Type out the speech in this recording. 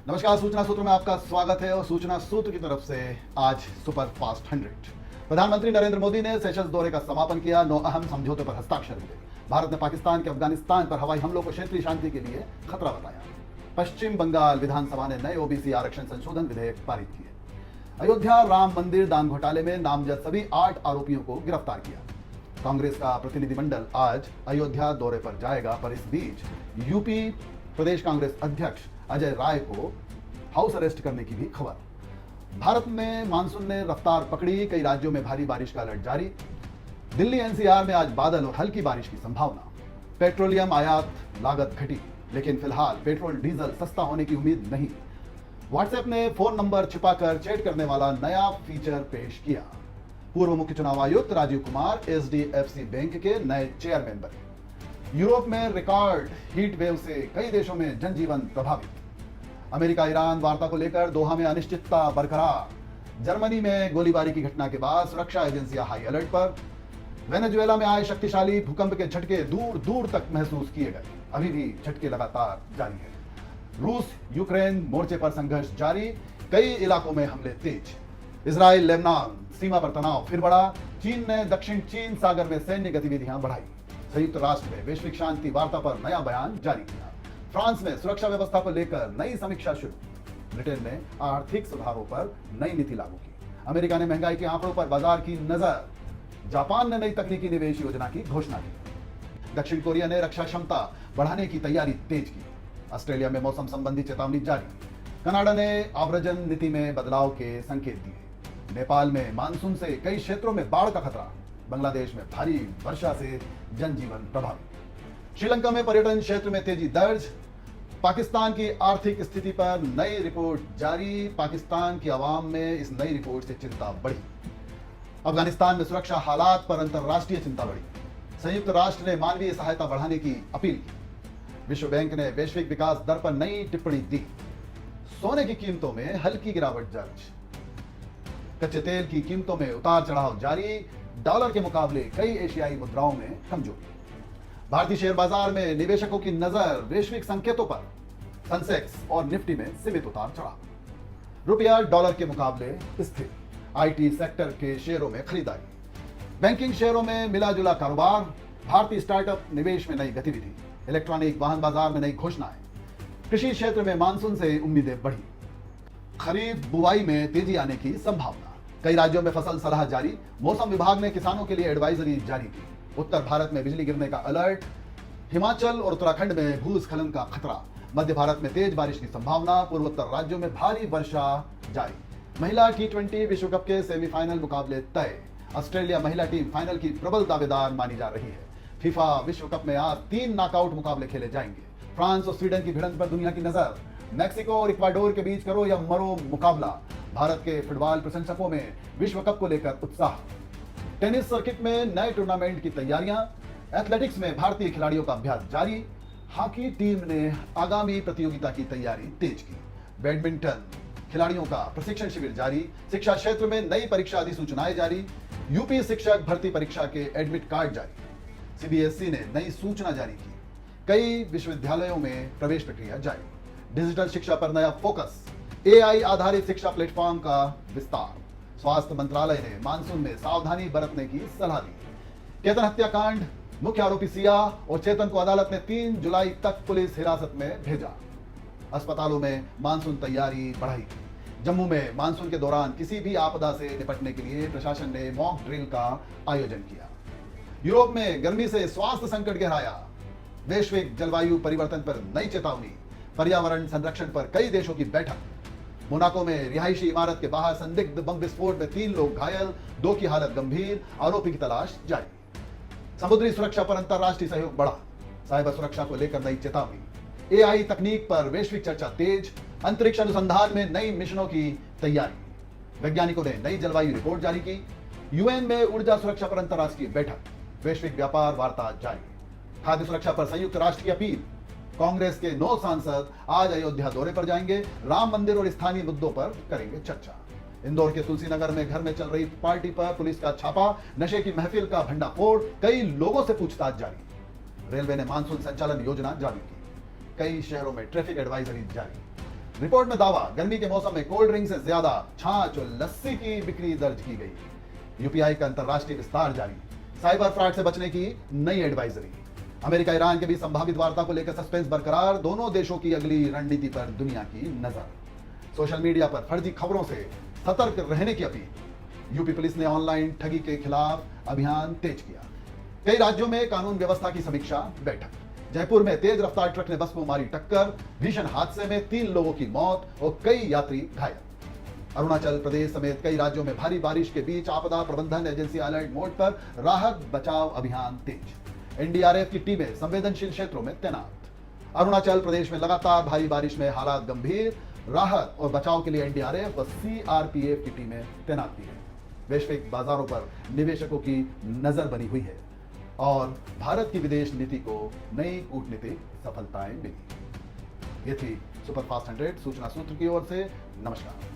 नमस्कार, सूचना सूत्र में आपका स्वागत है और सूचना सूत्र की तरफ से आज सुपर फास्ट 100। प्रधानमंत्री नरेंद्र मोदी ने सेशल्स दौरे का समापन किया। 9 अहम समझौते पर हस्ताक्षर हुए। भारत ने पाकिस्तान के अफगानिस्तान पर हवाई हमलों को क्षेत्रीय शांति के लिए खतरा बताया। पश्चिम बंगाल विधानसभा ने नए ओबीसी आरक्षण संशोधन विधेयक पारित किए। अयोध्या राम मंदिर दान घोटाले में नामजद सभी 8 आरोपियों को गिरफ्तार किया। कांग्रेस का प्रतिनिधिमंडल आज अयोध्या दौरे पर जाएगा, पर इस बीच यूपी प्रदेश कांग्रेस अध्यक्ष अजय राय को हाउस अरेस्ट करने की भी खबर। भारत में मानसून ने रफ्तार पकड़ी। कई राज्यों में भारी बारिश का अलर्ट जारी। दिल्ली एनसीआर में आज बादल और हल्की बारिश की संभावना। पेट्रोलियम आयात लागत घटी, लेकिन फिलहाल पेट्रोल डीजल सस्ता होने की उम्मीद नहीं। व्हाट्सएप ने फोन नंबर छिपाकर चैट करने वाला नया फीचर पेश किया। पूर्व मुख्य चुनाव आयुक्त राजीव कुमार एचडीएफसी बैंक के नए चेयरमैन बने। यूरोप में रिकॉर्ड हीट वेव से कई देशों में जनजीवन प्रभावित। अमेरिका ईरान वार्ता को लेकर दोहा में अनिश्चितता बरकरार। जर्मनी में गोलीबारी की घटना के बाद सुरक्षा एजेंसियां हाई अलर्ट पर। वेनेजुएला में आए शक्तिशाली भूकंप के झटके दूर दूर तक महसूस किए गए। अभी भी झटके लगातार जारी है। रूस यूक्रेन मोर्चे पर संघर्ष जारी। कई इलाकों में हमले तेज। इजराइल लेबनान सीमा पर तनाव फिर बढ़ा। चीन ने दक्षिण चीन सागर में सैन्य गतिविधियां बढ़ाई। संयुक्त राष्ट्र में वैश्विक शांति वार्ता पर नया बयान जारी किया। फ्रांस में सुरक्षा व्यवस्था को लेकर नई समीक्षा शुरू। ब्रिटेन ने आर्थिक सुधारों पर नई नीति लागू की। अमेरिका ने महंगाई के आंकड़ों पर बाजार की नजर। जापान ने नई तकनीकी निवेश योजना की घोषणा की। दक्षिण कोरिया ने रक्षा क्षमता बढ़ाने की तैयारी तेज की। ऑस्ट्रेलिया में मौसम संबंधी चेतावनी जारी। कनाडा ने आव्रजन नीति में बदलाव के संकेत दिए। नेपाल में मानसून से कई क्षेत्रों में बाढ़ का खतरा। बांग्लादेश में भारी वर्षा से जनजीवन प्रभावित। श्रीलंका में पर्यटन क्षेत्र में तेजी दर्ज। पाकिस्तान की आर्थिक स्थिति पर नई रिपोर्ट जारी। पाकिस्तान की आवाम में इस नई रिपोर्ट से चिंता बढ़ी। अफगानिस्तान में सुरक्षा हालात पर अंतर्राष्ट्रीय चिंता बढ़ी। संयुक्त राष्ट्र ने मानवीय सहायता बढ़ाने की अपील की। विश्व बैंक ने वैश्विक विकास दर पर नई टिप्पणी दी। सोने की कीमतों में हल्की गिरावट दर्ज। कच्चे तेल की कीमतों में उतार चढ़ाव जारी। डॉलर के मुकाबले कई एशियाई मुद्राओं में कमजोरी। भारतीय शेयर बाजार में निवेशकों की नजर वैश्विक संकेतों पर। सेंसेक्स और निफ्टी में सीमित उतार चढ़ाव। रुपया डॉलर के मुकाबले स्थिर। आईटी सेक्टर के शेयरों में खरीदारी। बैंकिंग शेयरों में मिला जुला कारोबार। भारतीय स्टार्टअप निवेश में नई गतिविधि। इलेक्ट्रॉनिक वाहन बाजार में नई घोषणाएं। कृषि क्षेत्र में मानसून से उम्मीदें बढ़ी। खरीफ बुआई में तेजी आने की संभावना। कई राज्यों में फसल सलाह जारी। मौसम विभाग ने किसानों के लिए एडवाइजरी जारी की। उत्तर भारत में बिजली गिरने का अलर्ट। हिमाचल और उत्तराखंड में भूस्खलन का खतरा। मध्य भारत में तेज बारिश की संभावना। पूर्वोत्तर राज्यों में भारी वर्षा जारी। महिला T20 विश्व कप के सेमीफाइनल मुकाबले तय। ऑस्ट्रेलिया महिला टीम फाइनल की प्रबल दावेदार मानी जा रही है। फीफा विश्व कप में आज 3 नॉकआउट मुकाबले खेले जाएंगे। फ्रांस और स्वीडन की भिड़ंत पर दुनिया की नजर। मैक्सिको और इक्वाडोर के बीच करो या मरो मुकाबला। भारत के फुटबॉल प्रशंसकों में विश्व कप को लेकर उत्साह। टेनिस सर्किट में नए टूर्नामेंट की तैयारियां। एथलेटिक्स में भारतीय खिलाड़ियों का अभ्यास जारी। हॉकी टीम ने आगामी प्रतियोगिता की तैयारी तेज की। बैडमिंटन खिलाड़ियों का प्रशिक्षण शिविर जारी। शिक्षा क्षेत्र में नई परीक्षा अधिसूचनाएं जारी। यूपी शिक्षक भर्ती परीक्षा के एडमिट कार्ड जारी। सीबीएसई ने नई सूचना जारी की। कई विश्वविद्यालयों में प्रवेश प्रक्रिया जारी। डिजिटल शिक्षा पर नया फोकस। एआई आधारित शिक्षा प्लेटफॉर्म का विस्तार। स्वास्थ्य मंत्रालय ने मानसून में सावधानी बरतने की सलाह दी। केतन हत्याकांड मुख्य आरोपी सिया और चेतन को अदालत ने 3 जुलाई तक पुलिस हिरासत में भेजा। अस्पतालों में मानसून तैयारी बढ़ाई। जम्मू में मानसून के दौरान किसी भी आपदा से निपटने के लिए प्रशासन ने मॉक ड्रिल का आयोजन किया। यूरोप में गर्मी से स्वास्थ्य संकट गहराया। वैश्विक जलवायु परिवर्तन पर नई चेतावनी। पर्यावरण संरक्षण पर कई देशों की बैठक। मोनाको में रिहायशी इमारत के बाहर संदिग्ध बम विस्फोट में 3 लोग घायल, 2 की हालत गंभीर। आरोपी की तलाश जारी। समुद्री सुरक्षा पर अंतर्राष्ट्रीय सहयोग बढ़ा। साइबर सुरक्षा को लेकर नई चेतावनी। एआई तकनीक पर वैश्विक चर्चा तेज। अंतरिक्ष अनुसंधान में नई मिशनों की तैयारी। वैज्ञानिकों ने नई जलवायु रिपोर्ट जारी की। यूएन में ऊर्जा सुरक्षा पर अंतर्राष्ट्रीय बैठक। वैश्विक व्यापार वार्ता जारी। खाद्य सुरक्षा पर संयुक्त राष्ट्र की अपील। कांग्रेस के 9 सांसद आज अयोध्या दौरे पर जाएंगे। राम मंदिर और स्थानीय मुद्दों पर करेंगे चर्चा। इंदौर के तुलसीनगर में घर में चल रही पार्टी पर पुलिस का छापा। नशे की महफिल का भंडाफोड़। कई लोगों से पूछताछ जारी। रेलवे ने मानसून संचालन योजना जारी की। कई शहरों में ट्रैफिक एडवाइजरी जारी। रिपोर्ट में दावा, गर्मी के मौसम में कोल्ड ड्रिंक से ज्यादा छाछ और लस्सी की बिक्री दर्ज की गई। यूपीआई का अंतरराष्ट्रीय विस्तार जारी, साइबर फ्रॉड से बचने की नई एडवाइजरी। अमेरिका ईरान के बीच संभावित वार्ता को लेकर सस्पेंस बरकरार, दोनों देशों की अगली रणनीति पर दुनिया की नजर। सोशल मीडिया पर फर्जी खबरों से सतर्क रहने की अपील। यूपी पुलिस ने ऑनलाइन ठगी के खिलाफ अभियान तेज किया। कई राज्यों में कानून व्यवस्था की समीक्षा बैठक। जयपुर में तेज रफ्तार ट्रक ने बस को मारी टक्कर, भीषण हादसे में 3 लोगों की मौत और कई यात्री घायल। अरुणाचल प्रदेश समेत कई राज्यों में भारी बारिश के बीच आपदा प्रबंधन एजेंसी अलर्ट मोड पर, राहत बचाव अभियान तेज। एनडीआरएफ की टीमें संवेदनशील क्षेत्रों में तैनात। अरुणाचल प्रदेश में लगातार भारी बारिश में हालात गंभीर, राहत और बचाव के लिए एनडीआरएफ और सीआरपीएफ की टीमें तैनात की है। वैश्विक बाजारों पर निवेशकों की नजर बनी हुई है और भारत की विदेश नीति को नई कूटनीतिक सफलताएं मिली। ये थी सुपरफास्ट 100 सूचना सूत्र की ओर से। नमस्कार।